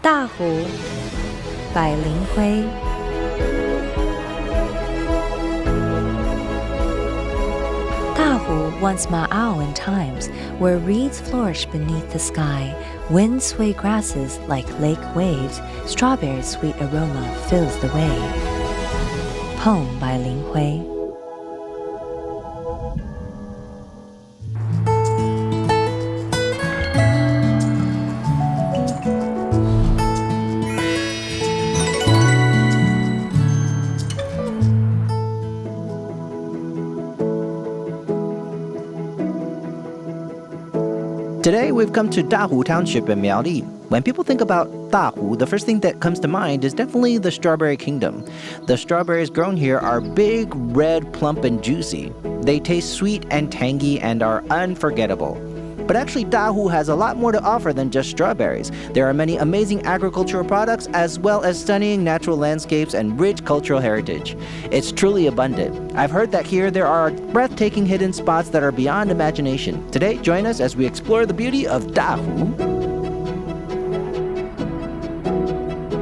Dahu by Lin Hui. Dahu once Miaoli in times, where reeds flourish beneath the sky, winds sway grasses like lake waves, strawberries' sweet aroma fills the way. Poem by Lin Hui. Today we've come to Dahu Township in Miaoli. When people think about Dahu, the first thing that comes to mind is definitely the strawberry kingdom. The strawberries grown here are big, red, plump, and juicy. They taste sweet and tangy and are unforgettable. But actually, Dahu has a lot more to offer than just strawberries. There are many amazing agricultural products as well as stunning natural landscapes and rich cultural heritage. It's truly abundant. I've heard that here there are breathtaking hidden spots that are beyond imagination. Today, join us as we explore the beauty of Dahu.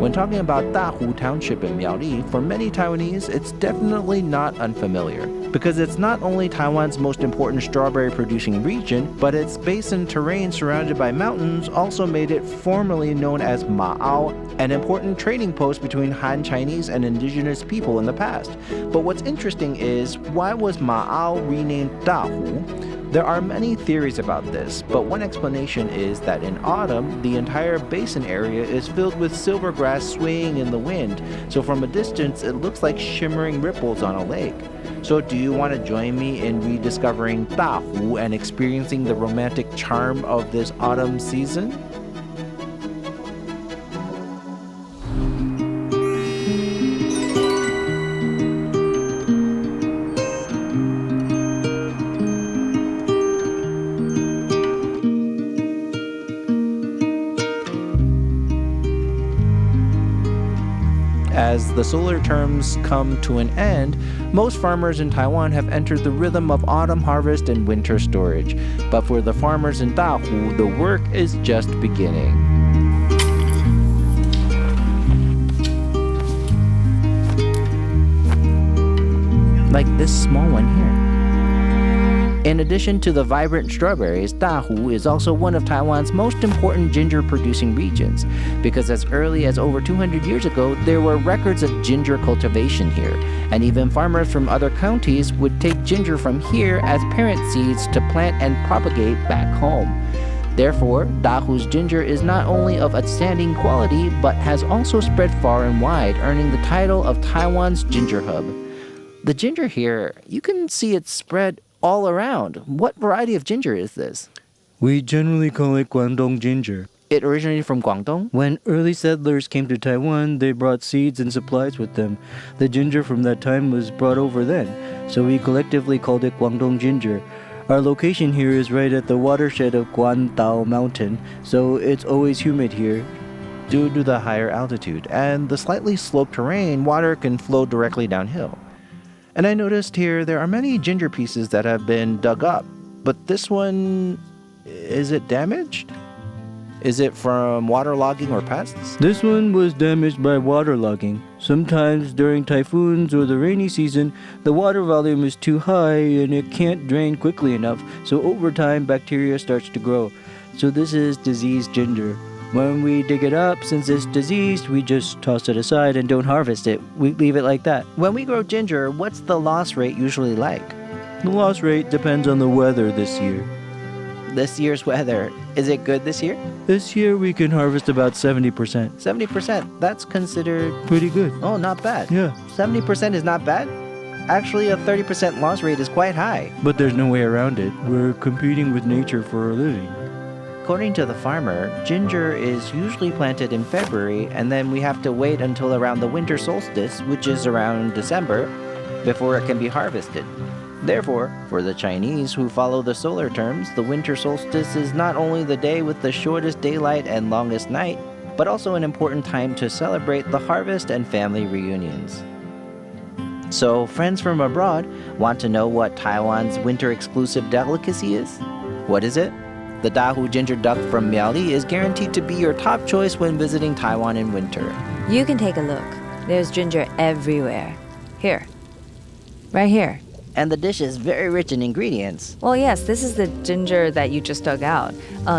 When talking about Dahu Township in Miaoli, for many Taiwanese, it's definitely not unfamiliar. Because it's not only Taiwan's most important strawberry-producing region, but its basin terrain surrounded by mountains also made it formerly known as Ma'ao, an important trading post between Han Chinese and indigenous people in the past. But what's interesting is, why was Ma'ao renamed Dahu? There are many theories about this, but one explanation is that in autumn, the entire basin area is filled with silver grass swaying in the wind, so from a distance it looks like shimmering ripples on a lake. So do you want to join me in rediscovering Dahu and experiencing the romantic charm of this autumn season? As the solar terms come to an end, most farmers in Taiwan have entered the rhythm of autumn harvest and winter storage. But for the farmers in Dahu, the work is just beginning. Like this small one here. In addition to the vibrant strawberries, Dahu is also one of Taiwan's most important ginger-producing regions, because as early as over 200 years ago, there were records of ginger cultivation here, and even farmers from other counties would take ginger from here as parent seeds to plant and propagate back home. Therefore, Dahu's ginger is not only of outstanding quality, but has also spread far and wide, earning the title of Taiwan's ginger hub. The ginger here, you can see it spread all around. What variety of ginger is this? We generally call it Guangdong ginger. It originated from Guangdong? When early settlers came to Taiwan, they brought seeds and supplies with them. The ginger from that time was brought over then, so we collectively called it Guangdong ginger. Our location here is right at the watershed of Guandao Mountain, so it's always humid here. Due to the higher altitude and the slightly sloped terrain, water can flow directly downhill. And I noticed here there are many ginger pieces that have been dug up. But this one, is it damaged? Is it from waterlogging or pests? This one was damaged by waterlogging. Sometimes during typhoons or the rainy season, the water volume is too high and it can't drain quickly enough. So over time, bacteria starts to grow. So this is diseased ginger. When we dig it up, since it's diseased, we just toss it aside and don't harvest it. We leave it like that. When we grow ginger, what's the loss rate usually like? The loss rate depends on the weather this year. This year's weather, is it good this year? This year we can harvest about 70%. 70%, that's considered pretty good. Oh, not bad. Yeah. 70% is not bad? Actually, a 30% loss rate is quite high. But there's no way around it. We're competing with nature for a living. According to the farmer, ginger is usually planted in February, and then we have to wait until around the winter solstice, which is around December, before it can be harvested. Therefore, for the Chinese who follow the solar terms, the winter solstice is not only the day with the shortest daylight and longest night, but also an important time to celebrate the harvest and family reunions. So, friends from abroad want to know what Taiwan's winter exclusive delicacy is? What is it? The Dahu ginger duck from Miaoli is guaranteed to be your top choice when visiting Taiwan in winter. You can take a look. There's ginger everywhere. Here. Right here. And the dish is very rich in ingredients. Well, yes, this is the ginger that you just dug out.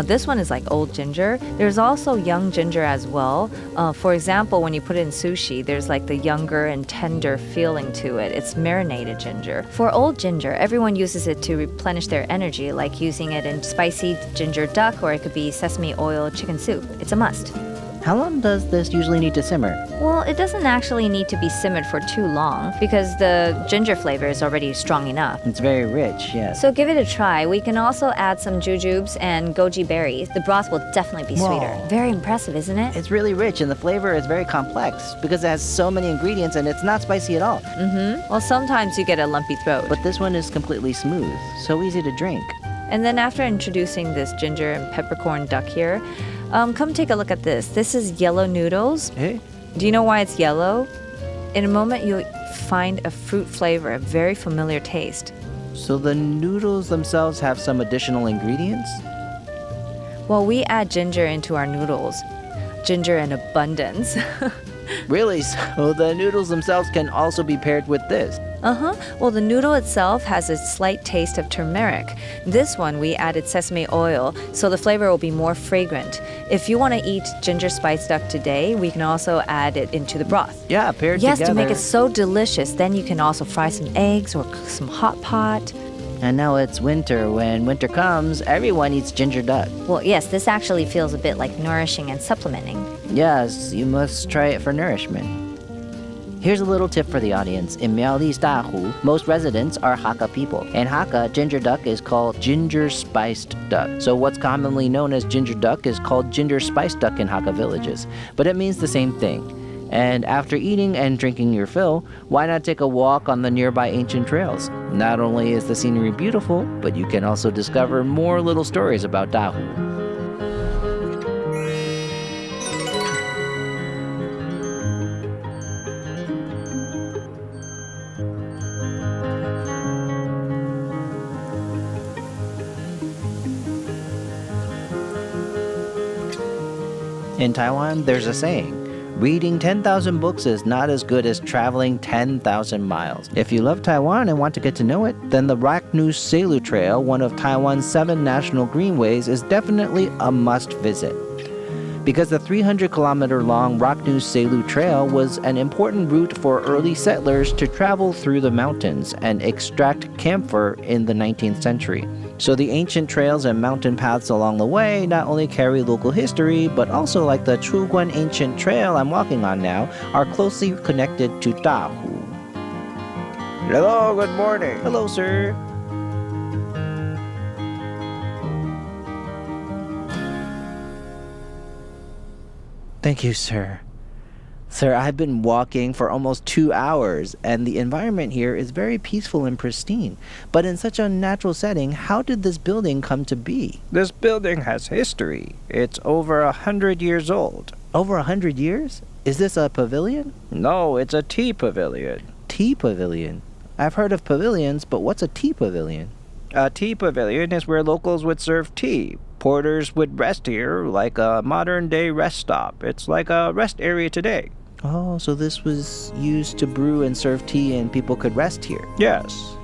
This one is like old ginger. There's also young ginger as well. For example, when you put it in sushi, there's like the younger and tender feeling to it. It's marinated ginger. For old ginger, everyone uses it to replenish their energy, like using it in spicy ginger duck, or it could be sesame oil chicken soup. It's a must. How long does this usually need to simmer? Well, it doesn't actually need to be simmered for too long because the ginger flavor is already strong enough. It's very rich, yes. So give it a try. We can also add some jujubes and goji berries. The broth will definitely be sweeter. Whoa. Very impressive, isn't it? It's really rich and the flavor is very complex because it has so many ingredients and it's not spicy at all. Well, sometimes you get a lumpy throat. But this one is completely smooth, so easy to drink. And then after introducing this ginger and peppercorn duck here, come take a look at this. This is yellow noodles. Hey? Do you know why it's yellow? In a moment, you'll find a fruit flavor, a very familiar taste. So the noodles themselves have some additional ingredients? Well, we add ginger into our noodles. Ginger in abundance. Really? So the noodles themselves can also be paired with this? Well, the noodle itself has a slight taste of turmeric. This one, we added sesame oil, so the flavor will be more fragrant. If you want to eat ginger spice duck today, we can also add it into the broth. Yeah, paired Yes, together. to make it so delicious. Then you can also fry some eggs or cook some hot pot. And now it's winter. When winter comes, everyone eats ginger duck. Well, yes, this actually feels a bit like nourishing and supplementing. Yes, you must try it for nourishment. Here's a little tip for the audience. In Miaoli's Dahu, most residents are Hakka people. In Hakka, ginger duck is called ginger spiced duck. So what's commonly known as ginger duck is called ginger spiced duck in Hakka villages. But it means the same thing. And after eating and drinking your fill, why not take a walk on the nearby ancient trails? Not only is the scenery beautiful, but you can also discover more little stories about Dahu. In Taiwan, there's a saying, reading 10,000 books is not as good as traveling 10,000 miles. If you love Taiwan and want to get to know it, then the Raknus-Selu Trail, one of Taiwan's 7 national greenways, is definitely a must visit. Because the 300-kilometer-long Raknus-Selu Trail was an important route for early settlers to travel through the mountains and extract camphor in the 19th century. So the ancient trails and mountain paths along the way not only carry local history, but also, like the Chuguan ancient trail I'm walking on now, are closely connected to Dahu. Hello, good morning. Hello, sir. Thank you, sir. Sir, I've been walking for almost 2 hours, and the environment here is very peaceful and pristine. But in such a natural setting, how did this building come to be? This building has history. It's over 100 years old. Over 100 years? Is this a pavilion? No, it's a tea pavilion. Tea pavilion? I've heard of pavilions, but what's a tea pavilion? A tea pavilion is where locals would serve tea. Porters would rest here like a modern-day rest stop. It's like a rest area today. Oh, so this was used to brew and serve tea and people could rest here. Yes.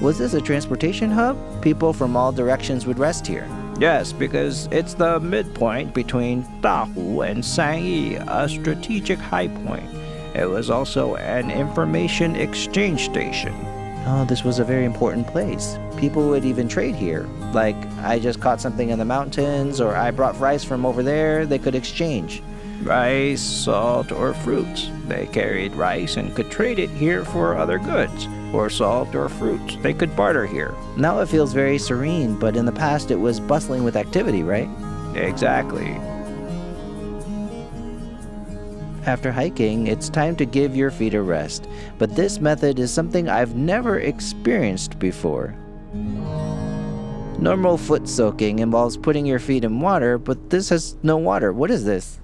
Was this a transportation hub? People from all directions would rest here. Yes, because it's the midpoint between Dahu and Sangyi, a strategic high point. It was also an information exchange station. Oh, this was a very important place. People would even trade here. Like, I just caught something in the mountains, or I brought rice from over there. They could exchange. Rice, salt, or fruits. They carried rice and could trade it here for other goods, or salt or fruits. They could barter here. Now it feels very serene, but in the past it was bustling with activity, right? Exactly. After hiking, it's time to give your feet a rest. But this method is something I've never experienced before. Normal foot soaking involves putting your feet in water, but this has no water. What is this?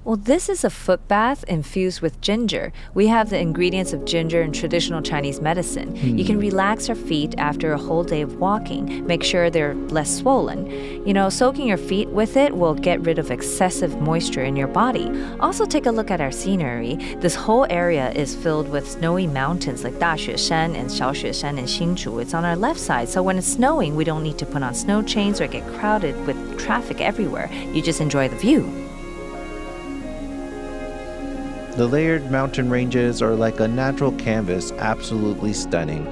Well, this is a foot bath infused with ginger. We have the ingredients of ginger in traditional Chinese medicine. You can relax your feet after a whole day of walking. Make sure they're less swollen. Soaking your feet with it will get rid of excessive moisture in your body. Also, take a look at our scenery. This whole area is filled with snowy mountains like Daxueshan and Xiaoxueshan and Xingzhu. It's on our left side, so when it's snowing, we don't need to put on snow chains or get crowded with traffic everywhere. You just enjoy the view. The layered mountain ranges are like a natural canvas, absolutely stunning.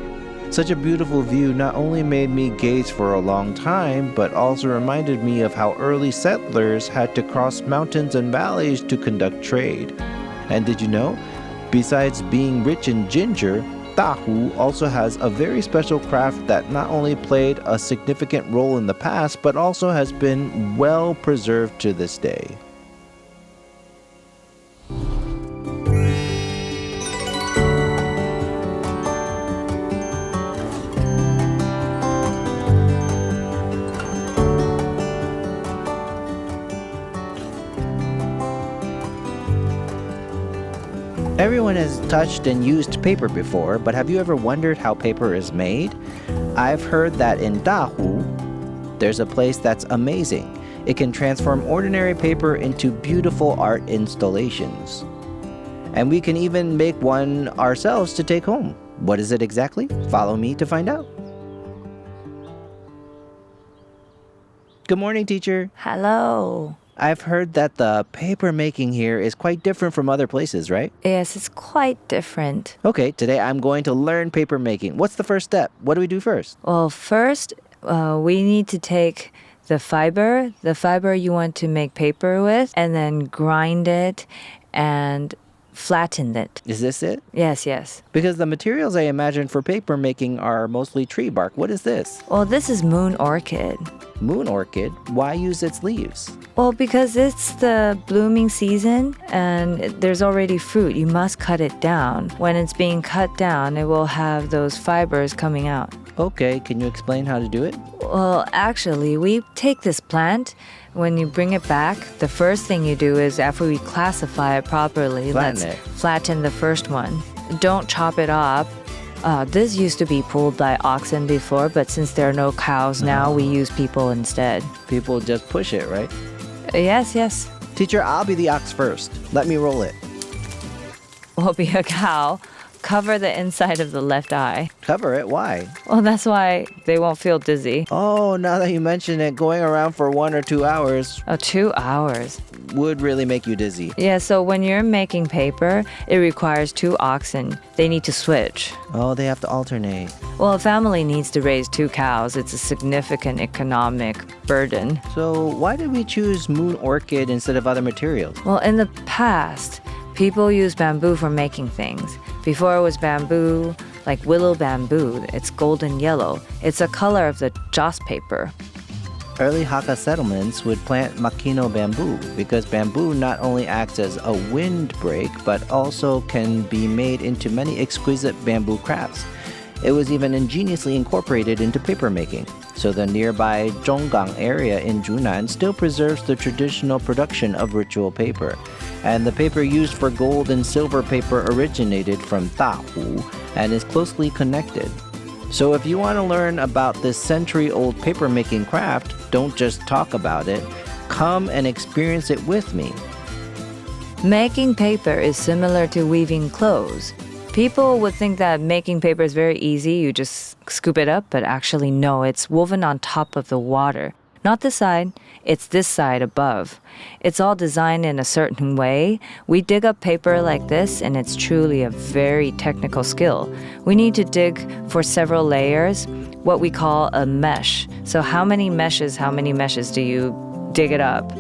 Such a beautiful view not only made me gaze for a long time, but also reminded me of how early settlers had to cross mountains and valleys to conduct trade. And did you know? Besides being rich in ginger, Dahu also has a very special craft that not only played a significant role in the past, but also has been well preserved to this day. Everyone has touched and used paper before, but have you ever wondered how paper is made? I've heard that in Dahu, there's a place that's amazing. It can transform ordinary paper into beautiful art installations. And we can even make one ourselves to take home. What is it exactly? Follow me to find out. Good morning, teacher. Hello. I've heard that the paper making here is quite different from other places, right? Yes, it's quite different. Okay, today I'm going to learn paper making. What's the first step? What do we do first? Well, first, we need to take the fiber you want to make paper with, and then grind it and flatten it. Is this it? Yes, yes. Because the materials I imagine for paper making are mostly tree bark. What is this? Well, this is moon orchid. Moon orchid? Why use its leaves? Well, because it's the blooming season and there's already fruit. You must cut it down. When it's being cut down, it will have those fibers coming out. Okay, can you explain how to do it? Well, actually, we take this plant. When you bring it back, the first thing you do is after we classify it properly, let's flatten the first one. Don't chop it up. This used to be pulled by oxen before, but since there are no cows now, we use people instead. People just push it, right? Yes, yes. Teacher, I'll be the ox first. Let me roll it. We'll be a cow. Cover the inside of the left eye. Cover it? Why? Well, that's why they won't feel dizzy. Oh, now that you mention it, going around for 1 or 2 hours... Oh, 2 hours. ...would really make you dizzy. Yeah, so when you're making paper, it requires 2 oxen. They need to switch. Oh, they have to alternate. Well, a family needs to raise 2 cows. It's a significant economic burden. So why did we choose moon orchid instead of other materials? Well, in the past, people used bamboo for making things. Before it was bamboo, like willow bamboo, it's golden yellow. It's a color of the joss paper. Early Hakka settlements would plant makino bamboo because bamboo not only acts as a windbreak but also can be made into many exquisite bamboo crafts. It was even ingeniously incorporated into paper making. So the nearby Zhonggang area in Zhunan still preserves the traditional production of ritual paper. And the paper used for gold and silver paper originated from Dahu and is closely connected. So if you want to learn about this century-old paper-making craft, don't just talk about it. Come and experience it with me. Making paper is similar to weaving clothes. People would think that making paper is very easy. You just scoop it up, but actually no, it's woven on top of the water. Not this side, it's this side above. It's all designed in a certain way. We dig up paper like this, and it's truly a very technical skill. We need to dig for several layers, what we call a mesh. So how many meshes do you dig it up?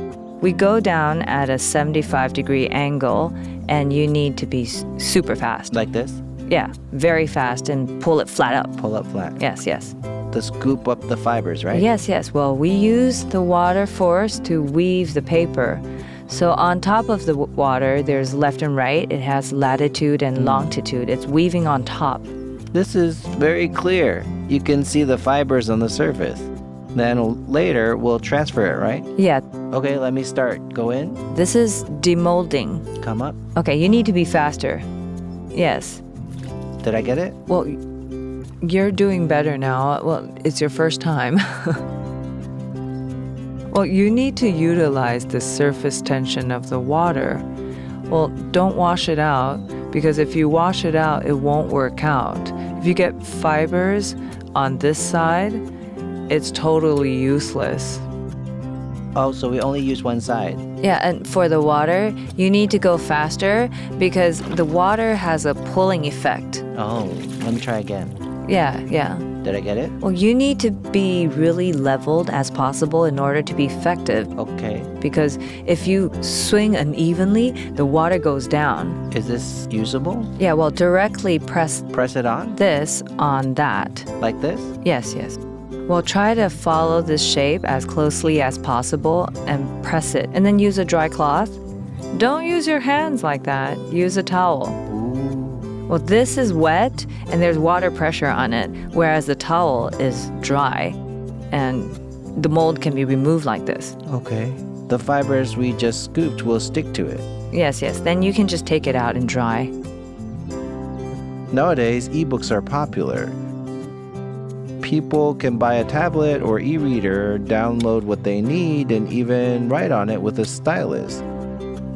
We go down at a 75-degree angle, and you need to be super fast. Like this? Yeah, very fast, and pull it flat up. Pull up flat. Yes, yes. To scoop up the fibers, right? Yes, yes. Well, we use the water force to weave the paper. So on top of the water, there's left and right. It has latitude and longitude. It's weaving on top. This is very clear. You can see the fibers on the surface. Then later, we'll transfer it, right? Yeah, Okay, let me start. Go in. this is demolding. Come up. Okay, you need to be faster. Yes. Did I get it? Well, you're doing better now. Well, it's your first time. Well, you need to utilize the surface tension of the water. Well, don't wash it out, because if you wash it out, it won't work out. If you get fibers on this side, it's totally useless. Oh, so we only use one side. Yeah, and for the water, you need to go faster because the water has a pulling effect. Oh, let me try again. Yeah. Did I get it? Well, you need to be really leveled as possible in order to be effective. Okay. Because if you swing unevenly, the water goes down. Is this usable? Yeah, well, directly press Press it on? this on that. Like this? Yes. Well, try to follow this shape as closely as possible and press it. And then use a dry cloth. Don't use your hands like that. Use a towel. Ooh. Well, this is wet and there's water pressure on it, whereas the towel is dry and the mold can be removed like this. Okay. The fibers we just scooped will stick to it. Yes. Then you can just take it out and dry. Nowadays, ebooks are popular. People can buy a tablet or e-reader, download what they need, and even write on it with a stylus.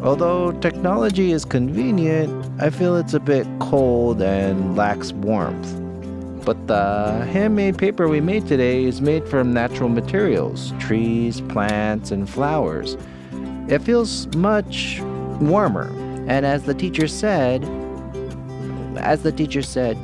Although technology is convenient, I feel it's a bit cold and lacks warmth. But the handmade paper we made today is made from natural materials, trees, plants, and flowers. It feels much warmer. And as the teacher said,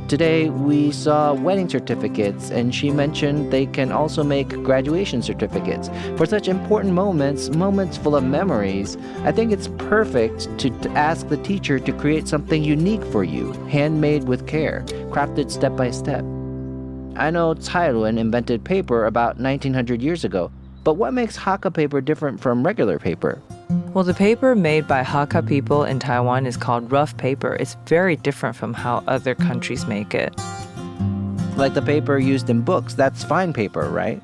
today we saw wedding certificates, and she mentioned they can also make graduation certificates. For such important moments full of memories, I think it's perfect to ask the teacher to create something unique for you, handmade with care, crafted step by step. I know Taiwan invented paper about 1900 years ago, but what makes Hakka paper different from regular paper? Well, the paper made by Hakka people in Taiwan is called rough paper. It's very different from how other countries make it. Like the paper used in books, that's fine paper, right?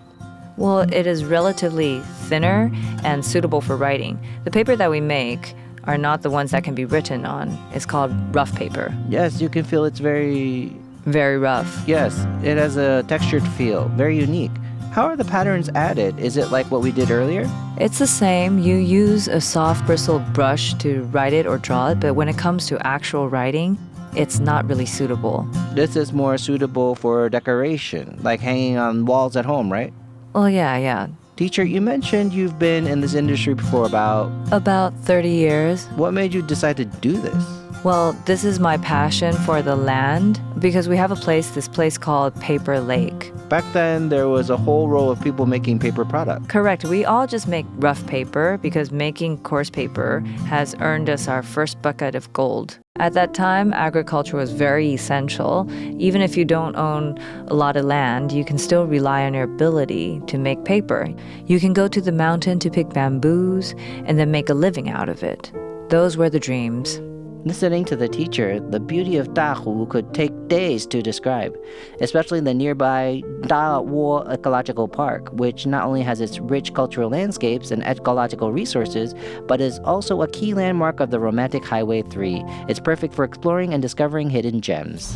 Well, it is relatively thinner and suitable for writing. The paper that we make are not the ones that can be written on. It's called rough paper. Yes, you can feel it's very rough. Yes, it has a textured feel, very unique. How are the patterns added? Is it like what we did earlier? It's the same. You use a soft bristled brush to write it or draw it, but when it comes to actual writing, it's not really suitable. This is more suitable for decoration, like hanging on walls at home, right? Well, yeah. Teacher, you mentioned you've been in this industry for about 30 years. What made you decide to do this? Well, this is my passion for the land because we have this place called Paper Lake. Back then, there was a whole row of people making paper products. Correct. We all just make rough paper because making coarse paper has earned us our first bucket of gold. At that time, agriculture was very essential. Even if you don't own a lot of land, you can still rely on your ability to make paper. You can go to the mountain to pick bamboos and then make a living out of it. Those were the dreams. Listening to the teacher, the beauty of Dahu could take days to describe, especially the nearby Dawuo Ecological Park, which not only has its rich cultural landscapes and ecological resources, but is also a key landmark of the romantic Highway 3. It's perfect for exploring and discovering hidden gems.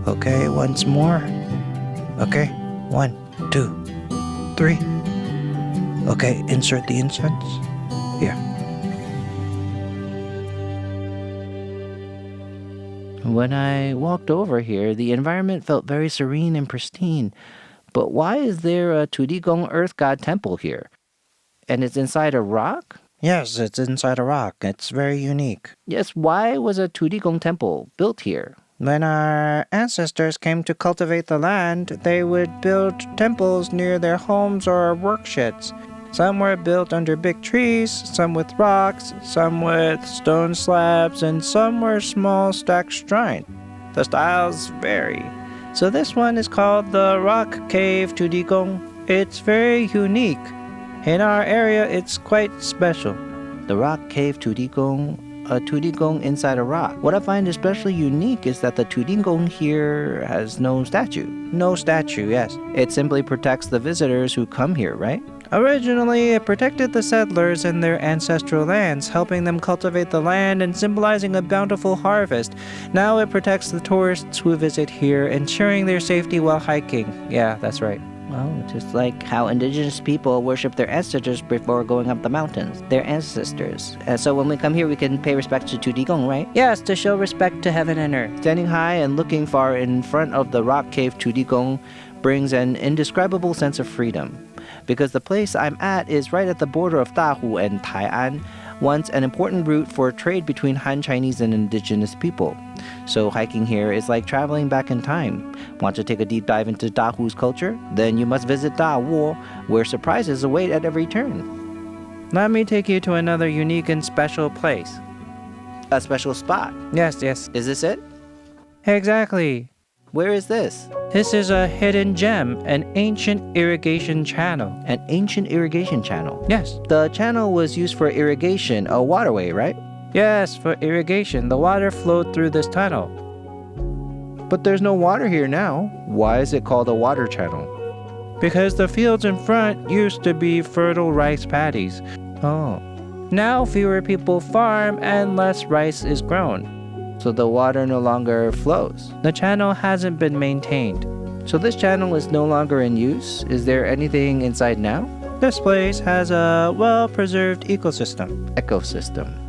Okay, once more. Okay, 1, 2, 3. Okay, insert the incense. Here. When I walked over here, the environment felt very serene and pristine. But why is there a Tudigong Earth God temple here? And it's inside a rock? Yes, it's inside a rock. It's very unique. Yes, why was a Tudigong temple built here? When our ancestors came to cultivate the land, they would build temples near their homes or work sheds. Some were built under big trees, some with rocks, some with stone slabs, and some were small stacked shrines. The styles vary. So this one is called the Rock Cave Tudikong. It's very unique. In our area, it's quite special. The rock cave Tudikong, a Tudikong inside a rock. What I find especially unique is that the Tudikong here has no statue. No statue, yes. It simply protects the visitors who come here, right? Originally, it protected the settlers in their ancestral lands, helping them cultivate the land and symbolizing a bountiful harvest. Now it protects the tourists who visit here, ensuring their safety while hiking. Yeah, that's right. Well, just like how indigenous people worship their ancestors before going up the mountains. Their ancestors. So when we come here, we can pay respect to Tudikong, right? Yes, to show respect to heaven and earth. Standing high and looking far in front of the rock cave Tudikong brings an indescribable sense of freedom. Because the place I'm at is right at the border of Dahu and Taiwan, once an important route for trade between Han Chinese and indigenous people. So hiking here is like traveling back in time. Want to take a deep dive into Dahu's culture? Then you must visit Dawuo, where surprises await at every turn. Let me take you to another unique and special place. A special spot. Yes, yes. Is this it? Exactly. Where is this? This is a hidden gem, an ancient irrigation channel. An ancient irrigation channel. Yes. The channel was used for irrigation, a waterway, right? Yes, for irrigation. The water flowed through this tunnel. But there's no water here now. Why is it called a water channel? Because the fields in front used to be fertile rice paddies. Oh. Now fewer people farm and less rice is grown. So the water no longer flows. The channel hasn't been maintained. So this channel is no longer in use? Is there anything inside now? This place has a well-preserved ecosystem. Ecosystem.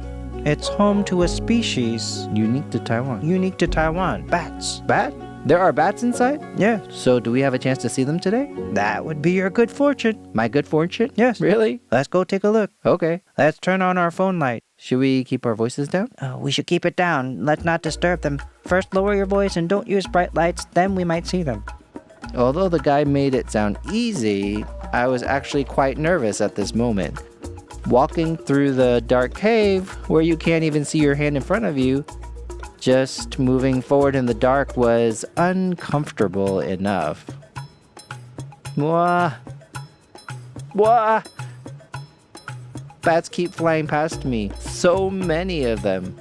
It's home to a species Unique to Taiwan. unique to Taiwan, bats. Bat? There are bats inside? Yeah, So do we have a chance to see them today? that would be your good fortune. My good fortune? Yes. Really? Let's go take a look. Okay. Let's turn on our phone light. Should we keep our voices down? We should keep it down. Let's not disturb them. First, lower your voice and don't use bright lights, then we might see them. Although the guy made it sound easy, I was actually quite nervous at this moment. Walking through the dark cave, where you can't even see your hand in front of you, just moving forward in the dark was uncomfortable enough. Mwah. Mwah. Bats keep flying past me. So many of them.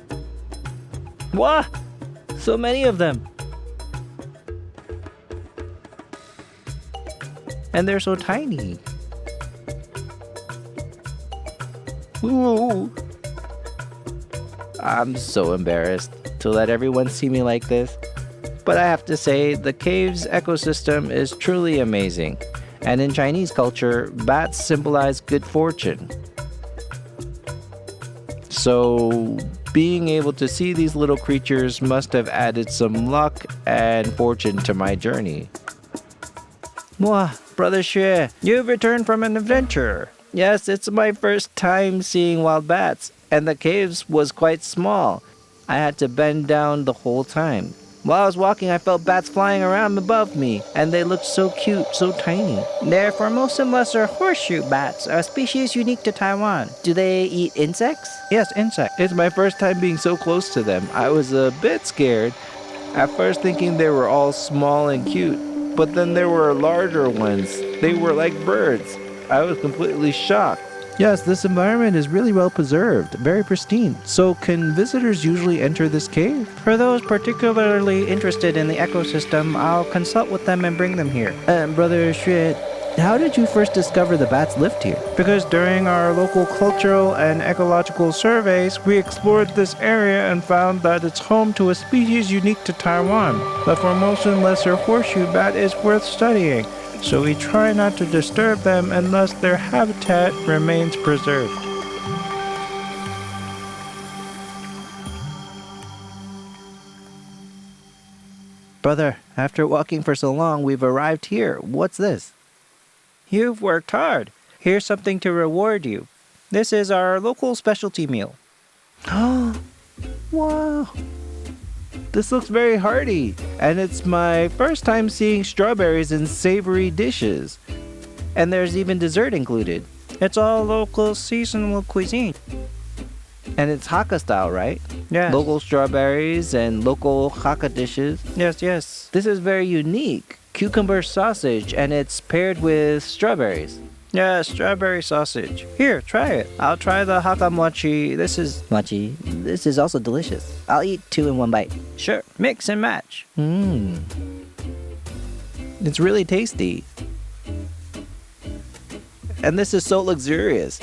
Wah! So many of them. And they're so tiny. Ooh. I'm so embarrassed to let everyone see me like this. But I have to say, the cave's ecosystem is truly amazing. And in Chinese culture, bats symbolize good fortune. So, being able to see these little creatures must have added some luck and fortune to my journey. Mwah, Brother Xue. You've returned from an adventure. Yes, it's my first time seeing wild bats, and the caves was quite small. I had to bend down the whole time. While I was walking, I felt bats flying around above me, and they looked so cute, so tiny. They're Formosan lesser horseshoe bats, a species unique to Taiwan. Do they eat insects? Yes, insect. It's my first time being so close to them. I was a bit scared. At first thinking they were all small and cute, but then there were larger ones. They were like birds. I was completely shocked. Yes, this environment is really well preserved, very pristine. So can visitors usually enter this cave? For those particularly interested in the ecosystem, I'll consult with them and bring them here. Brother Xue, how did you first discover the bats lived here? Because during our local cultural and ecological surveys, we explored this area and found that it's home to a species unique to Taiwan. The Formosan lesser horseshoe bat is worth studying, so we try not to disturb them unless their habitat remains preserved. Brother, after walking for so long, we've arrived here. What's this? You've worked hard. Here's something to reward you. This is our local specialty meal. Oh, wow. This looks very hearty, and it's my first time seeing strawberries in savory dishes. And there's even dessert included. It's all local seasonal cuisine. And it's Hakka style, right? Yes. Local strawberries and local Hakka dishes. Yes, yes. This is very unique. Cucumber sausage, and it's paired with strawberries. Yeah, strawberry sausage. Here, try it. I'll try the Hakka mochi. This is... Mochi, this is also delicious. I'll eat 2 in one bite. Sure, mix and match. It's really tasty. And this is so luxurious.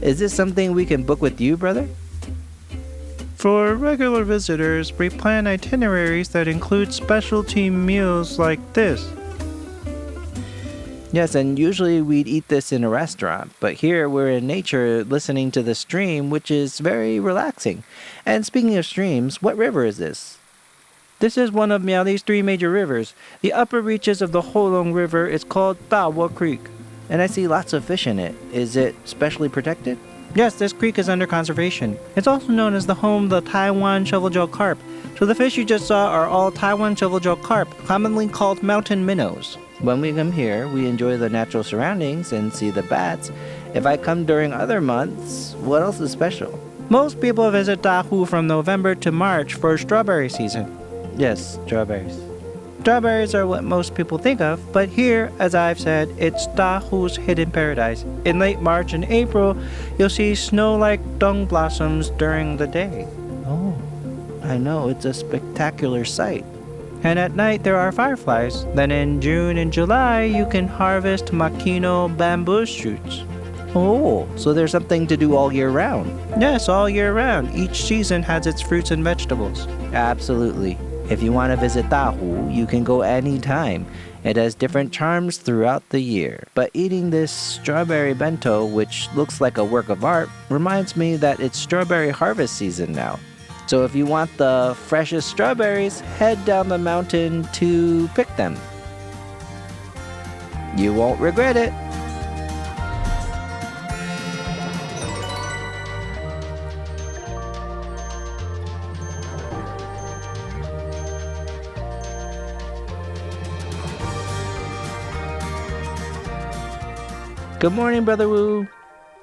Is this something we can book with you, brother? For regular visitors, we plan itineraries that include specialty meals like this. Yes, and usually we'd eat this in a restaurant, but here we're in nature listening to the stream, which is very relaxing. And speaking of streams, what river is this? This is one of Miaoli's 3 major rivers. The upper reaches of the Holong River is called Dawuo Creek. And I see lots of fish in it. Is it specially protected? Yes, this creek is under conservation. It's also known as the home of the Taiwan shoveljaw carp. So the fish you just saw are all Taiwan shoveljaw carp, commonly called mountain minnows. When we come here, we enjoy the natural surroundings and see the bats. If I come during other months, what else is special? Most people visit Dahu from November to March for strawberry season. Yes, strawberries. Strawberries are what most people think of, but here, as I've said, it's Dahu's hidden paradise. In late March and April, you'll see snow-like dung blossoms during the day. Oh, I know, it's a spectacular sight. And at night, there are fireflies. Then in June and July, you can harvest makino bamboo shoots. Oh, so there's something to do all year round. Yes, all year round. Each season has its fruits and vegetables. Absolutely. If you want to visit Dahu, you can go anytime. It has different charms throughout the year. But eating this strawberry bento, which looks like a work of art, reminds me that it's strawberry harvest season now. So if you want the freshest strawberries, head down the mountain to pick them. You won't regret it. Good morning, Brother Wu.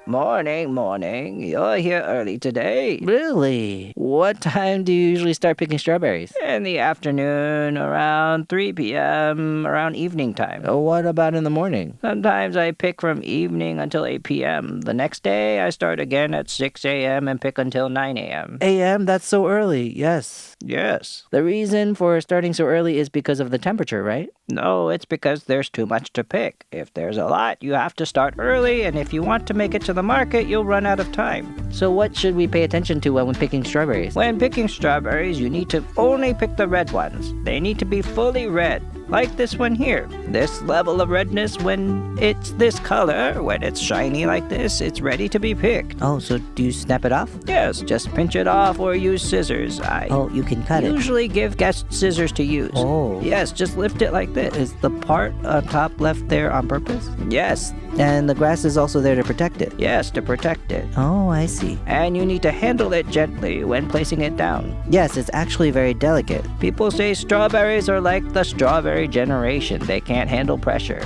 Morning. You're here early today. Really? What time do you usually start picking strawberries? In the afternoon, around 3 p.m., around evening time. What about in the morning? Sometimes I pick from evening until 8 p.m. The next day, I start again at 6 a.m. and pick until 9 a.m. A.m.? That's so early, yes. Yes. The reason for starting so early is because of the temperature, right? No, it's because there's too much to pick. If there's a lot, you have to start early, and if you want to make it to the market, you'll run out of time. So what should we pay attention to when picking strawberries? When picking strawberries, you need to only pick the red ones. They need to be fully red, like this one here. This level of redness, when it's this color, when it's shiny like this, it's ready to be picked. Oh, so do you snap it off? Yes, just pinch it off or use scissors. You can cut it. Usually give guests scissors to use. Oh. Yes, just lift it like this. Is the part on top left there on purpose? Yes. And the grass is also there to protect it? Yes, to protect it. Oh, I see. And you need to handle it gently when placing it down. Yes, it's actually very delicate. People say strawberries are like the strawberry generation. They can't handle pressure.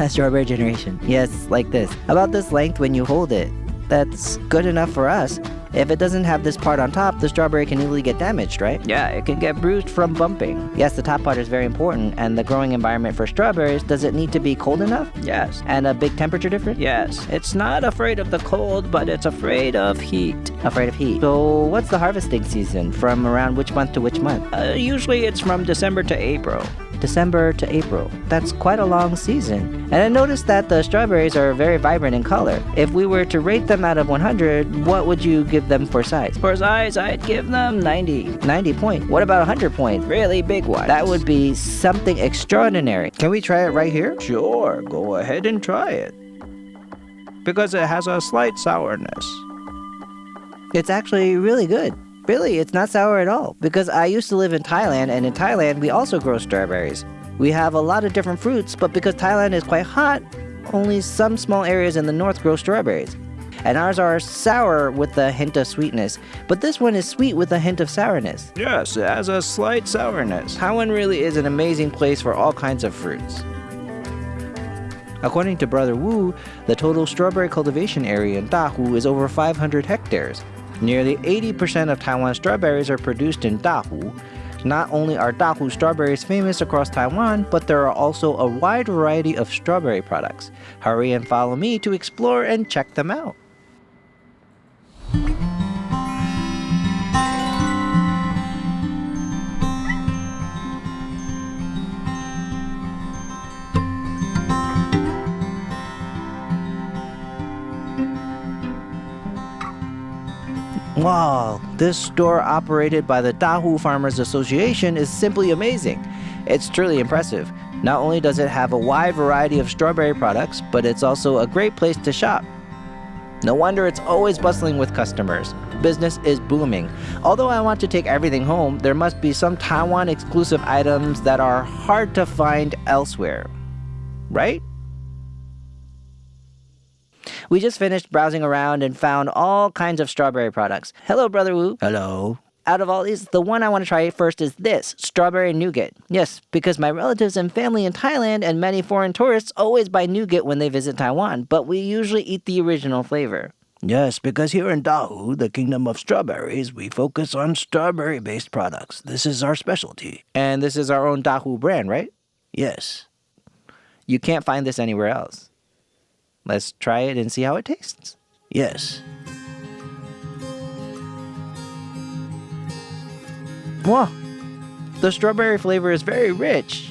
Strawberry generation. Yes, like this. About this length when you hold it. That's good enough for us. If it doesn't have this part on top, the strawberry can easily get damaged, right? Yeah, it can get bruised from bumping. Yes, the top part is very important. And the growing environment for strawberries, does it need to be cold enough? Yes. And a big temperature difference? Yes. It's not afraid of the cold, but it's afraid of heat. Afraid of heat. So what's the harvesting season? From around which month to which month? Usually it's from December to April. December to April. That's quite a long season. And I noticed that the strawberries are very vibrant in color. If we were to rate them out of 100, what would you give them for size? For size, I'd give them 90. 90 point. What about 100 point? Really big ones. That would be something extraordinary. Can we try it right here? Sure, go ahead and try it. Because it has a slight sourness. It's actually really good. Really, it's not sour at all. Because I used to live in Thailand, and in Thailand, we also grow strawberries. We have a lot of different fruits, but because Thailand is quite hot, only some small areas in the north grow strawberries. And ours are sour with a hint of sweetness, but this one is sweet with a hint of sourness. Yes, it has a slight sourness. Taiwan really is an amazing place for all kinds of fruits. According to Brother Wu, the total strawberry cultivation area in Dahu is over 500 hectares. Nearly 80% of Taiwan's strawberries are produced in Dahu. Not only are Dahu strawberries famous across Taiwan, but there are also a wide variety of strawberry products. Hurry and follow me to explore and check them out. Wow, this store operated by the Dahu Farmers Association is simply amazing. It's truly impressive. Not only does it have a wide variety of strawberry products, but it's also a great place to shop. No wonder it's always bustling with customers. Business is booming. Although I want to take everything home, there must be some Taiwan exclusive items that are hard to find elsewhere. Right? We just finished browsing around and found all kinds of strawberry products. Hello, Brother Wu. Hello. Out of all these, the one I want to try first is this, strawberry nougat. Yes, because my relatives and family in Thailand and many foreign tourists always buy nougat when they visit Taiwan, but we usually eat the original flavor. Yes, because here in Dahu, the kingdom of strawberries, we focus on strawberry-based products. This is our specialty. And this is our own Dahu brand, right? Yes. You can't find this anywhere else. Let's try it and see how it tastes. Yes. Wow, the strawberry flavor is very rich,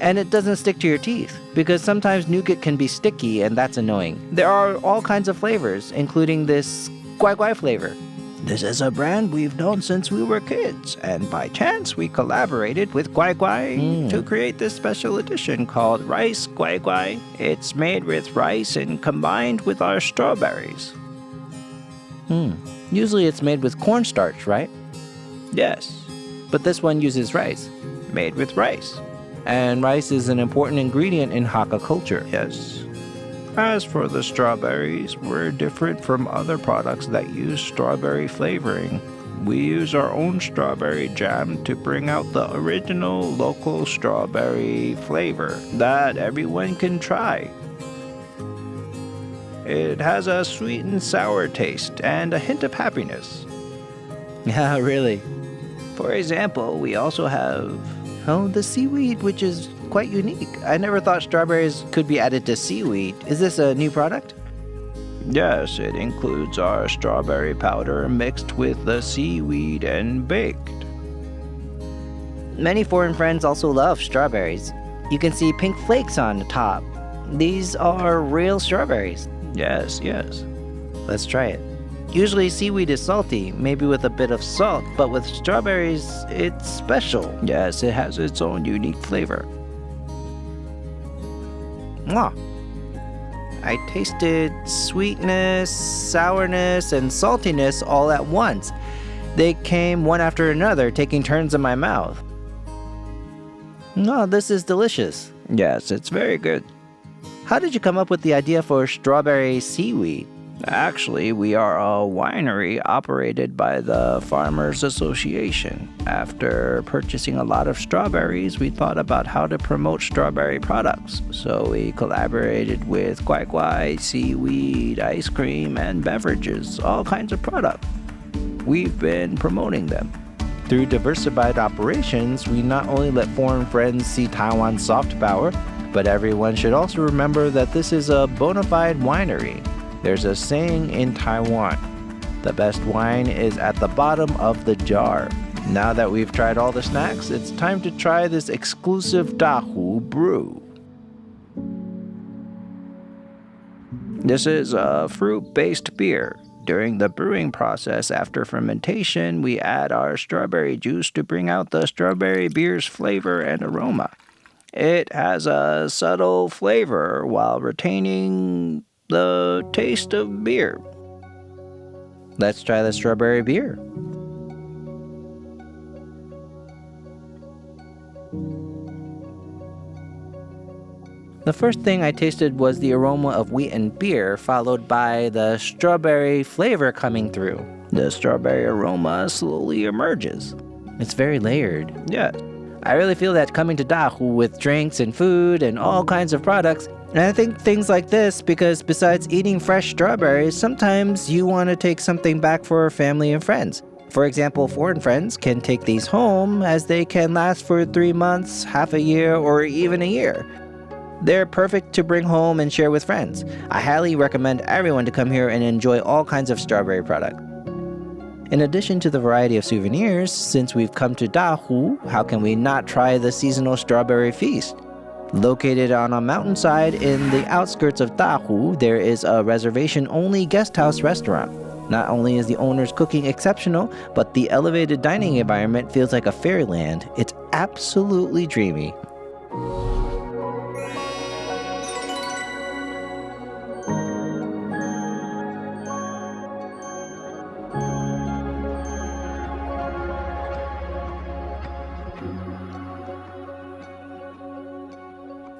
and it doesn't stick to your teeth, because sometimes nougat can be sticky, and that's annoying. There are all kinds of flavors, including this guai guai flavor. This is a brand we've known since we were kids, and by chance we collaborated with Guai Guai to create this special edition called Rice Guai Guai. It's made with rice and combined with our strawberries. Usually it's made with cornstarch, right? Yes, But this one uses rice. made with rice. And rice is an important ingredient in Hakka culture. Yes. As for the strawberries, we're different from other products that use strawberry flavoring. We use our own strawberry jam to bring out the original local strawberry flavor that everyone can try. It has a sweet and sour taste and a hint of happiness. Yeah, really. For example, we also have The seaweed, which is quite unique. I never thought strawberries could be added to seaweed. Is this a new product? Yes, it includes our strawberry powder mixed with the seaweed and baked. Many foreign friends also love strawberries. You can see pink flakes on the top. These are real strawberries. Yes. Let's try it. Usually seaweed is salty, maybe with a bit of salt, but with strawberries, it's special. Yes, it has its own unique flavor. Mwah. I tasted sweetness, sourness, and saltiness all at once. They came one after another, taking turns in my mouth. This is delicious. Yes, it's very good. How did you come up with the idea for strawberry seaweed? Actually, we are a winery operated by the Farmers Association. After purchasing a lot of strawberries, we thought about how to promote strawberry products. So we collaborated with Guai Guai, seaweed, ice cream, and beverages, all kinds of products. We've been promoting them. Through diversified operations, we not only let foreign friends see Taiwan's soft power, but everyone should also remember that this is a bona fide winery. There's a saying in Taiwan, the best wine is at the bottom of the jar. Now that we've tried all the snacks, it's time to try this exclusive Dahu brew. This is a fruit-based beer. During the brewing process after fermentation, we add our strawberry juice to bring out the strawberry beer's flavor and aroma. It has a subtle flavor while retaining the taste of beer. Let's try the strawberry beer. The first thing I tasted was the aroma of wheat and beer, followed by the strawberry flavor coming through. The strawberry aroma slowly emerges. It's very layered. Yes. I really feel that coming to Dahu with drinks and food and all kinds of products, And I think things like this, because besides eating fresh strawberries, sometimes you want to take something back for family and friends. For example, foreign friends can take these home as they can last for 3 months, half a year, or even a year. They're perfect to bring home and share with friends. I highly recommend everyone to come here and enjoy all kinds of strawberry products. In addition to the variety of souvenirs, since we've come to Dahu, how can we not try the seasonal strawberry feast? Located on a mountainside in the outskirts of Dahu, there is a reservation-only guesthouse restaurant. Not only is the owner's cooking exceptional, but the elevated dining environment feels like a fairyland. It's absolutely dreamy.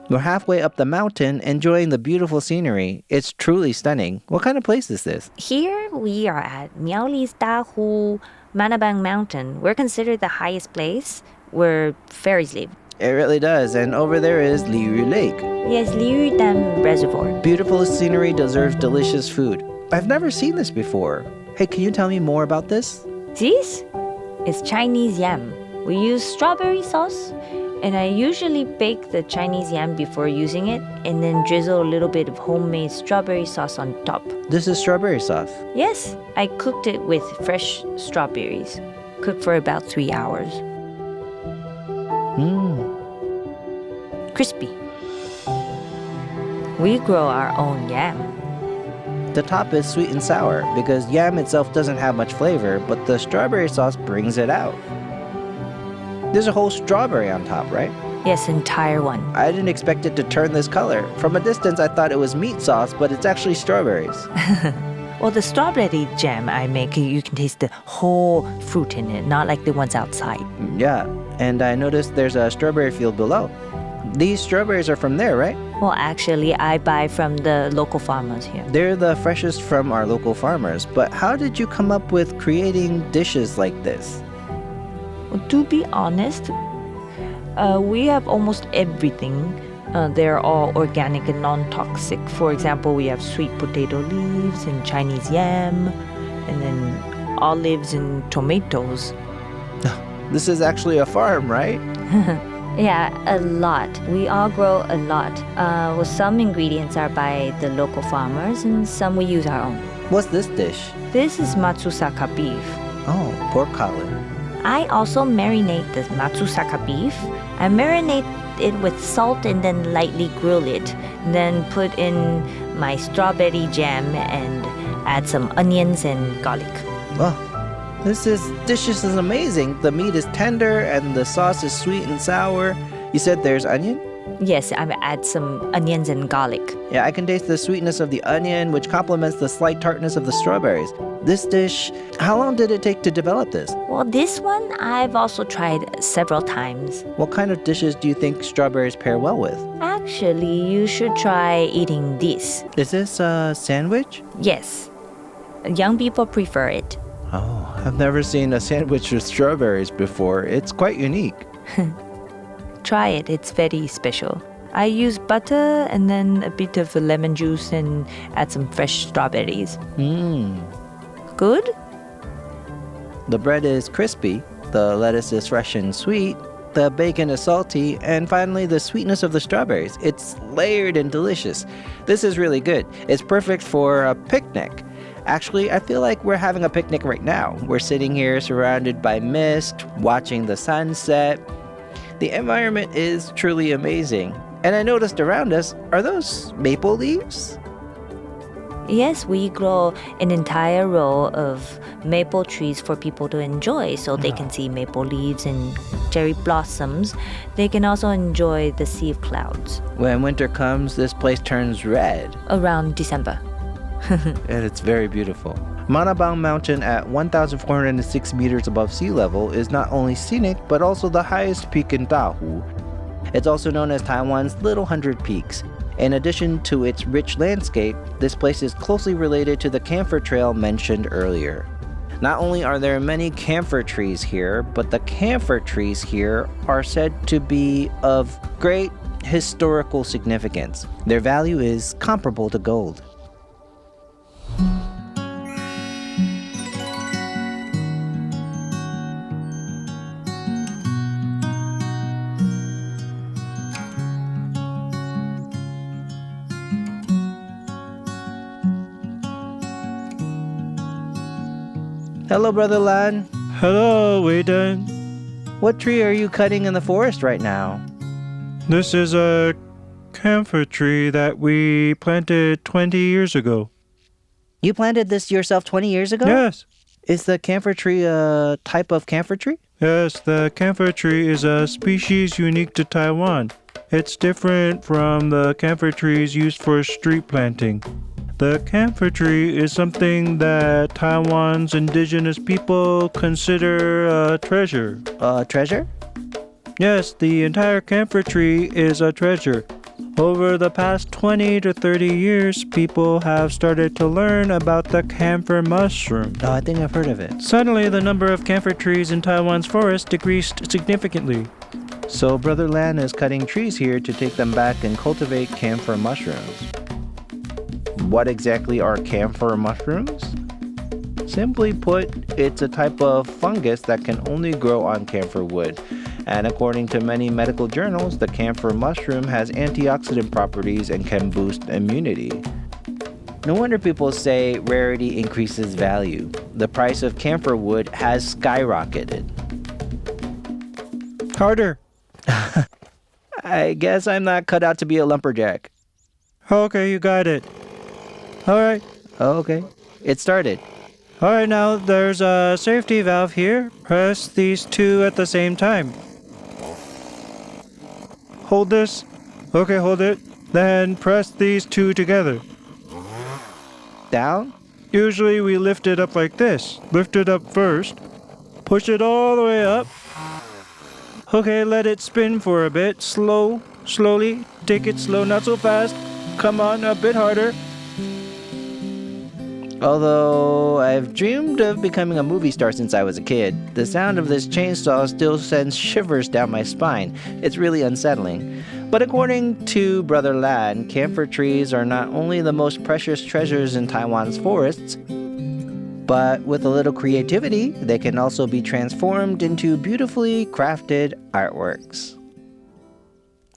We're halfway up the mountain, enjoying the beautiful scenery. It's truly stunning. What kind of place is this? Here we are at Miaoli's Dahu Manabang Mountain. We're considered the highest place where fairies live. It really does. And over there is Lin Hui Lake. Yes, Liu Dam Reservoir. Beautiful scenery deserves delicious food. I've never seen this before. Hey, can you tell me more about this? This is Chinese yam. We use strawberry sauce, and I usually bake the Chinese yam before using it and then drizzle a little bit of homemade strawberry sauce on top. This is strawberry sauce. Yes, I cooked it with fresh strawberries. Cooked for about 3 hours. Crispy. We grow our own yam. The top is sweet and sour because yam itself doesn't have much flavor, but the strawberry sauce brings it out. There's a whole strawberry on top, right? Yes, entire one. I didn't expect it to turn this color. From a distance, I thought it was meat sauce, but it's actually strawberries. Well, the strawberry jam I make, you can taste the whole fruit in it, not like the ones outside. Yeah, and I noticed there's a strawberry field below. These strawberries are from there, right? Well, actually, I buy from the local farmers here. They're the freshest from our local farmers, but how did you come up with creating dishes like this? Well, to be honest, we have almost everything. They're all organic and non-toxic. For example, we have sweet potato leaves and Chinese yam, and then olives and tomatoes. This is actually a farm, right? Yeah, a lot. We all grow a lot. Well, some ingredients are by the local farmers, and some we use our own. What's this dish? This is matsusaka beef. Oh, pork collar. I also marinate the matsusaka beef. I marinate it with salt and then lightly grill it. Then put in my strawberry jam and add some onions and garlic. Oh, this dish is amazing. The meat is tender and the sauce is sweet and sour. You said there's onion? Yes, I add some onions and garlic. Yeah, I can taste the sweetness of the onion, which complements the slight tartness of the strawberries. This dish, how long did it take to develop this? Well, this one I've also tried several times. What kind of dishes do you think strawberries pair well with? Actually, you should try eating this. Is this a sandwich? Yes. Young people prefer it. Oh, I've never seen a sandwich with strawberries before. It's quite unique. Try it, it's very special. I use butter and then a bit of lemon juice and add some fresh strawberries. Good? The bread is crispy, the lettuce is fresh and sweet, the bacon is salty, and finally the sweetness of the strawberries. It's layered and delicious. This is really good. It's perfect for a picnic. Actually, I feel like we're having a picnic right now. We're sitting here surrounded by mist, watching the sunset. The environment is truly amazing. And I noticed around us, are those maple leaves? Yes, we grow an entire row of maple trees for people to enjoy so they can see maple leaves and cherry blossoms. They can also enjoy the sea of clouds. When winter comes, this place turns red. Around December. And it's very beautiful. Manabang Mountain at 1,406 meters above sea level is not only scenic, but also the highest peak in Dahu. It's also known as Taiwan's Little 100 Peaks. In addition to its rich landscape, this place is closely related to the camphor trail mentioned earlier. Not only are there many camphor trees here, but the camphor trees here are said to be of great historical significance. Their value is comparable to gold. Hello, Brother Lan. Hello, Wei Dan. What tree are you cutting in the forest right now? This is a camphor tree that we planted 20 years ago. You planted this yourself 20 years ago? Yes. Is the camphor tree a type of camphor tree? Yes, the camphor tree is a species unique to Taiwan. It's different from the camphor trees used for street planting. The camphor tree is something that Taiwan's indigenous people consider a treasure. A treasure? Yes, the entire camphor tree is a treasure. Over the past 20 to 30 years, people have started to learn about the camphor mushroom. Oh, I think I've heard of it. Suddenly, the number of camphor trees in Taiwan's forest decreased significantly. So Brother Lan is cutting trees here to take them back and cultivate camphor mushrooms. What exactly are camphor mushrooms? Simply put, it's a type of fungus that can only grow on camphor wood. And according to many medical journals, the camphor mushroom has antioxidant properties and can boost immunity. No wonder people say rarity increases value. The price of camphor wood has skyrocketed. Harder. I guess I'm not cut out to be a lumberjack. Okay, you got it. All right. Oh, okay. It started. All right, now there's a safety valve here. Press these two at the same time. Hold this. Okay, hold it. Then press these two together. Down? Usually we lift it up like this. Lift it up first. Push it all the way up. Okay, let it spin for a bit. Slowly. Take it slow, not so fast. Come on, a bit harder. Although I've dreamed of becoming a movie star since I was a kid, the sound of this chainsaw still sends shivers down my spine. It's really unsettling. But according to Brother Lan, camphor trees are not only the most precious treasures in Taiwan's forests, but with a little creativity, they can also be transformed into beautifully crafted artworks.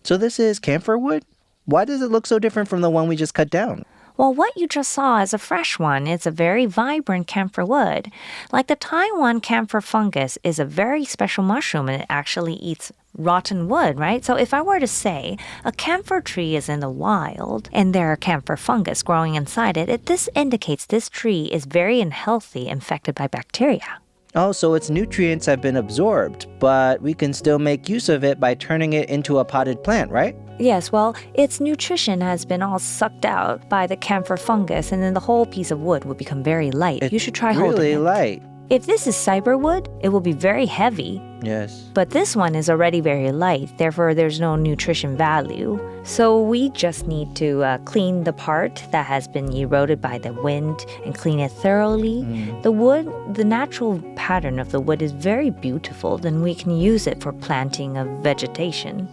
So this is camphor wood? Why does it look so different from the one we just cut down? Well, what you just saw is a fresh one. It's a very vibrant camphor wood. Like the Taiwan camphor fungus is a very special mushroom and it actually eats rotten wood, right? So if I were to say a camphor tree is in the wild and there are camphor fungus growing inside it, this indicates this tree is very unhealthy, infected by bacteria. Oh, so its nutrients have been absorbed, but we can still make use of it by turning it into a potted plant, right? Yes, well, its nutrition has been all sucked out by the camphor fungus, and then the whole piece of wood will become very light. You should try holding it. Really light. If this is cyber wood, it will be very heavy. Yes. But this one is already very light, therefore there's no nutrition value. So we just need to clean the part that has been eroded by the wind and clean it thoroughly. The wood, the natural pattern of the wood is very beautiful, then we can use it for planting of vegetation.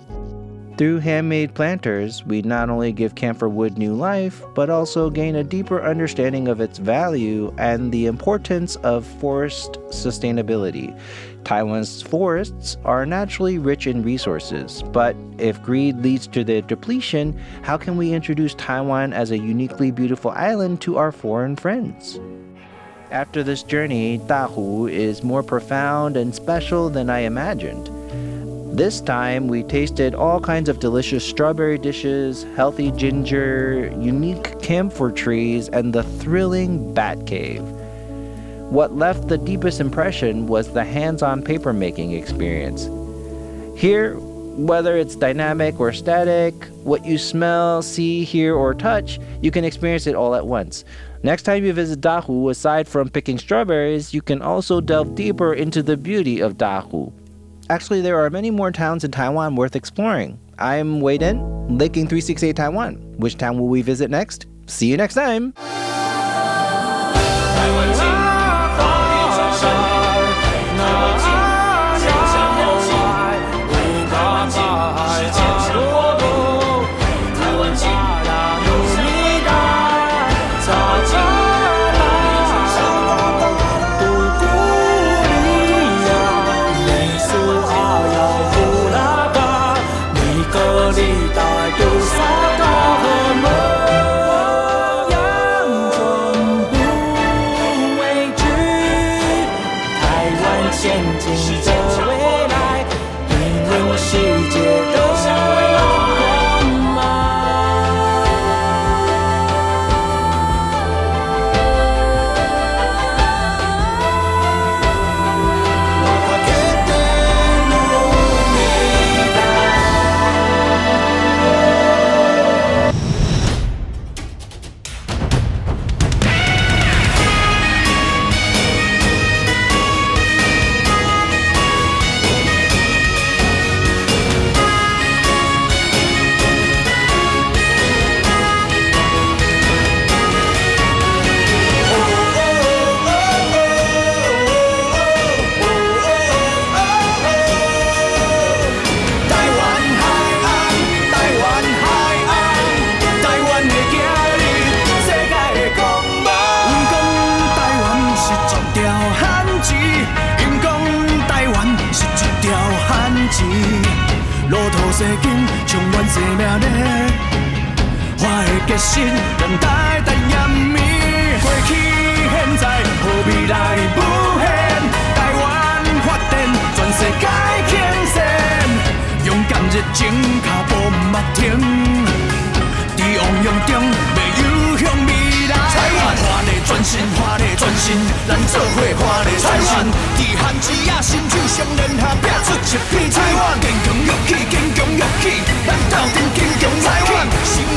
Through handmade planters, we not only give camphor wood new life, but also gain a deeper understanding of its value and the importance of forest sustainability. Taiwan's forests are naturally rich in resources, but if greed leads to their depletion, how can we introduce Taiwan as a uniquely beautiful island to our foreign friends? After this journey, Dahu is more profound and special than I imagined. This time, we tasted all kinds of delicious strawberry dishes, healthy ginger, unique camphor trees, and the thrilling bat cave. What left the deepest impression was the hands-on paper-making experience. Here, whether it's dynamic or static, what you smell, see, hear, or touch, you can experience it all at once. Next time you visit Dahu, aside from picking strawberries, you can also delve deeper into the beauty of Dahu. Actually, there are many more towns in Taiwan worth exploring. I'm Wei Den, Linking368Taiwan. Which town will we visit next? See you next time! Taiwan 进的未来，引领世界的光芒。路途西经，充满生命力。我的决心，让台台延绵。过去、现在，和未来无限。台湾发展，全世界倾羡。勇敢热情，脚步不停。在汪洋中，要游向未来。台湾华丽转身，华丽转身，咱做伙华丽转身。在汉之野，伸手双人下，拼出一片台湾。坚强勇气，坚强勇气，咱斗阵坚强台湾。